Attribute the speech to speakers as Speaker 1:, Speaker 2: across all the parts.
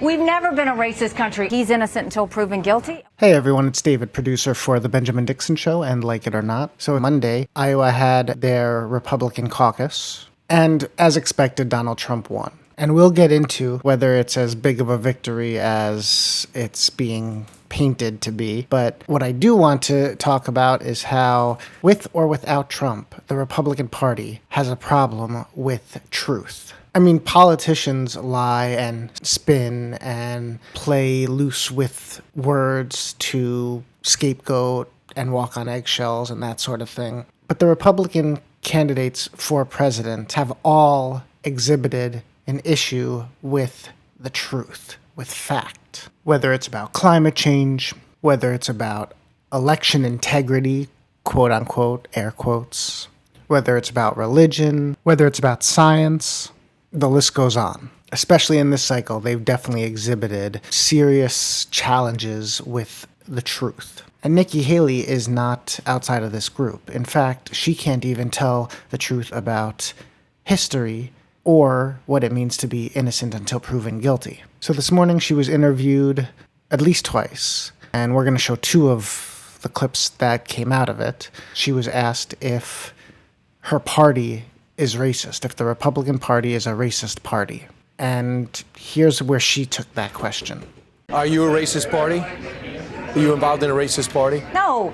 Speaker 1: We've never been a racist country. He's innocent until proven guilty.
Speaker 2: Hey everyone, it's David, producer for The Benjamin Dixon Show and Like It or Not. So Monday, Iowa had their Republican caucus, and as expected, Donald Trump won. And we'll get into whether it's as big of a victory as it's being painted to be. But what I do want to talk about is how, with or without Trump, the Republican Party has a problem with truth. I mean, politicians lie and spin and play loose with words to scapegoat and walk on eggshells and that sort of thing. But the Republican candidates for president have all exhibited an issue with the truth, with fact. Whether it's about climate change, whether it's about election integrity, quote unquote, air quotes, whether it's about religion, whether it's about science, the list goes on. Especially in this cycle, they've definitely exhibited serious challenges with the truth. And Nikki Haley is not outside of this group. In fact, she can't even tell the truth about history or what it means to be innocent until proven guilty. So this morning she was interviewed at least twice, and we're going to show two of the clips that came out of it. She was asked if her party is racist, if the Republican Party is a racist party. And here's where she took that question.
Speaker 3: Are you a racist party? Are you involved in a racist party?
Speaker 1: No.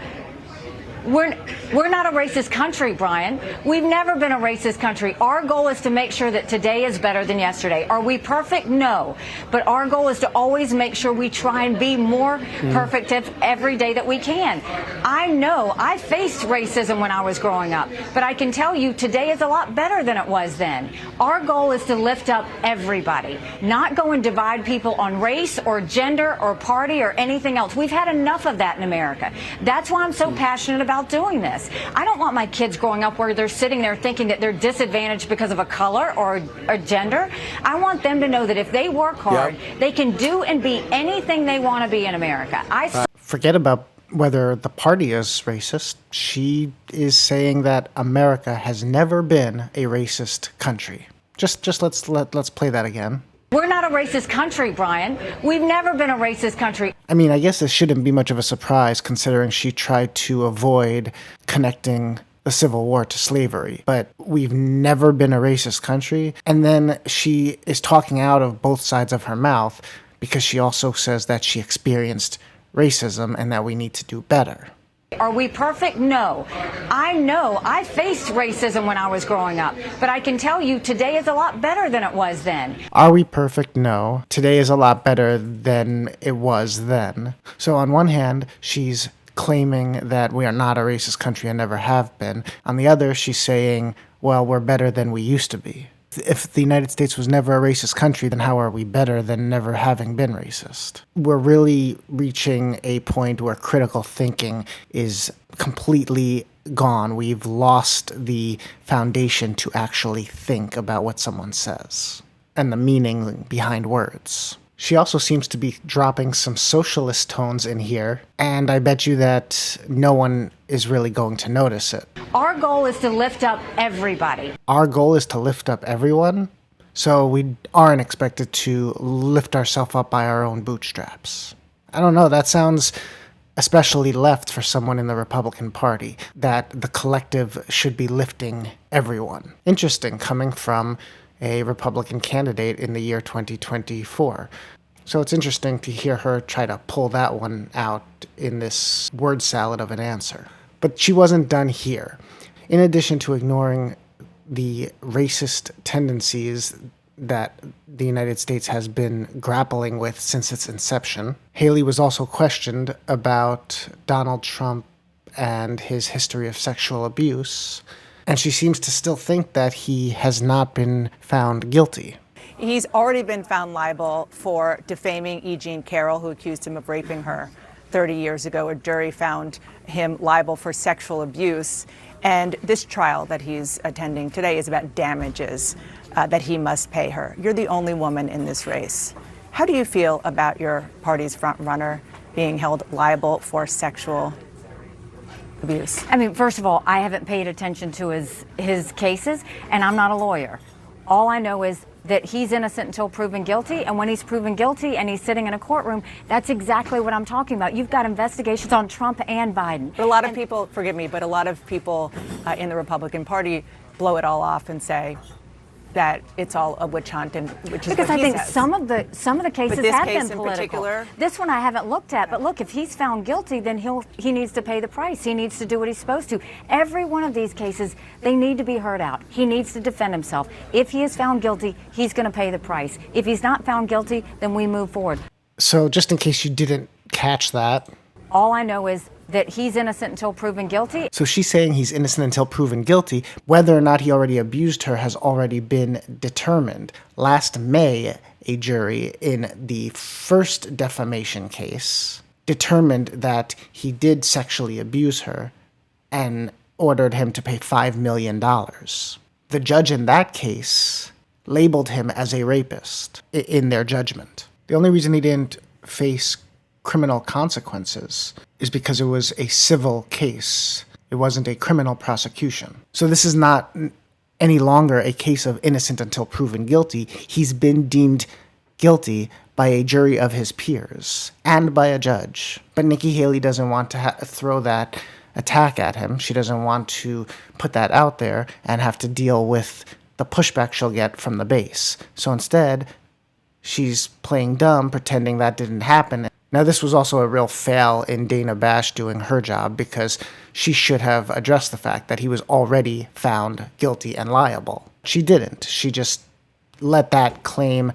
Speaker 1: We're not a racist country, Brian. We've never been a racist country. Our goal is to make sure that today is better than yesterday. Are we perfect? No. But our goal is to always make sure we try and be more perfect every day that we can. I know I faced racism when I was growing up, but I can tell you today is a lot better than it was then. Our goal is to lift up everybody, not go and divide people on race or gender or party or anything else. We've had enough of that in America. That's why I'm so passionate about doing this. I don't want my kids growing up where they're sitting there thinking that they're disadvantaged because of a color or a gender. I want them to know that if they work hard, they can do and be anything they want to be in America.
Speaker 2: Forget about whether the party is racist. She is saying that America has never been a racist country. Just let's play that again.
Speaker 1: We're not a racist country, Brian. We've never been a racist country.
Speaker 2: I mean, I guess this shouldn't be much of a surprise considering she tried to avoid connecting the Civil War to slavery. But we've never been a racist country. And then she is talking out of both sides of her mouth because she also says that she experienced racism and that we need to do better.
Speaker 1: Are we perfect? No. I know I faced racism when I was growing up, but I can tell you today is a lot better than it was then.
Speaker 2: Are we perfect? No. Today is a lot better than it was then. So on one hand, she's claiming that we are not a racist country and never have been. On the other, she's saying, well, we're better than we used to be. If the United States was never a racist country, then how are we better than never having been racist? We're really reaching a point where critical thinking is completely gone. We've lost the foundation to actually think about what someone says and the meaning behind words. She also seems to be dropping some socialist tones in here, and I bet you that no one is really going to notice it.
Speaker 1: Our goal is to lift up everybody.
Speaker 2: Our goal is to lift up everyone, so we aren't expected to lift ourselves up by our own bootstraps. I don't know, that sounds especially left for someone in the Republican Party, that the collective should be lifting everyone. Interesting, coming from a Republican candidate in the year 2024. So it's interesting to hear her try to pull that one out in this word salad of an answer. But she wasn't done here. In addition to ignoring the racist tendencies that the United States has been grappling with since its inception, Haley was also questioned about Donald Trump and his history of sexual abuse, and she seems to still think that he has not been found guilty.
Speaker 4: He's already been found liable for defaming E. Jean Carroll, who accused him of raping her 30 years ago. A jury found him liable for sexual abuse. And this trial that he's attending today is about damages that he must pay her. You're the only woman in this race. How do you feel about your party's front runner being held liable for sexual abuse?
Speaker 1: I mean, first of all, I haven't paid attention to his cases, and I'm not a lawyer. All I know is that he's innocent until proven guilty. And when he's proven guilty and he's sitting in a courtroom, that's exactly what I'm talking about. You've got investigations on Trump and Biden.
Speaker 4: But a lot of people, forgive me, but a lot of people in the Republican Party blow it all off and say that it's all a witch hunt, and which is
Speaker 1: because
Speaker 4: what
Speaker 1: I
Speaker 4: he
Speaker 1: think
Speaker 4: says.
Speaker 1: some of the cases
Speaker 4: this
Speaker 1: have
Speaker 4: case
Speaker 1: been
Speaker 4: in
Speaker 1: political.
Speaker 4: particular?
Speaker 1: This one I haven't looked at, but look, if he's found guilty, then he needs to pay the price. He needs to do what he's supposed to. Every one of these cases, they need to be heard out. He needs to defend himself. If he is found guilty, he's going to pay the price. If he's not found guilty, then we move forward.
Speaker 2: So just in case you didn't catch that.
Speaker 1: All I know is that he's innocent until proven guilty.
Speaker 2: So she's saying he's innocent until proven guilty. Whether or not he already abused her has already been determined. Last May, a jury in the first defamation case determined that he did sexually abuse her and ordered him to pay $5 million. The judge in that case labeled him as a rapist in their judgment. The only reason he didn't face criminal consequences is because it was a civil case. It wasn't a criminal prosecution. So this is not any longer a case of innocent until proven guilty. He's been deemed guilty by a jury of his peers and by a judge. But Nikki Haley doesn't want to throw that attack at him. She doesn't want to put that out there and have to deal with the pushback she'll get from the base. So instead, she's playing dumb, pretending that didn't happen. Now, this was also a real fail in Dana Bash doing her job, because she should have addressed the fact that he was already found guilty and liable. She didn't. She just let that claim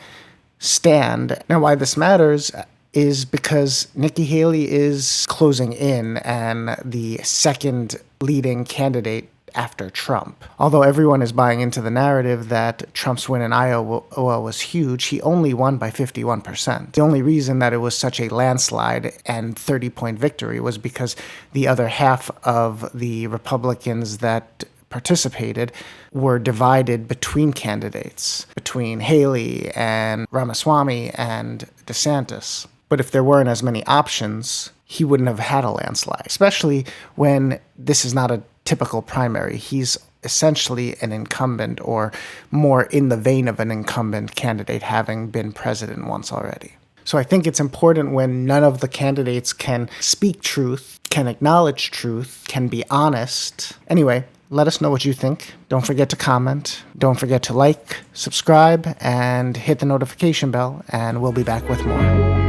Speaker 2: stand. Now, why this matters is because Nikki Haley is closing in and the second leading candidate after Trump. Although everyone is buying into the narrative that Trump's win in Iowa was huge, he only won by 51%. The only reason that it was such a landslide and 30-point victory was because the other half of the Republicans that participated were divided between candidates, between Haley and Ramaswamy and DeSantis. But if there weren't as many options, he wouldn't have had a landslide, especially when this is not a typical primary. He's essentially an incumbent, or more in the vein of an incumbent candidate, having been president once already. So I think it's important when none of the candidates can speak truth, can acknowledge truth, can be honest. Anyway, let us know what you think. Don't forget to comment. Don't forget to like, subscribe, and hit the notification bell, and we'll be back with more.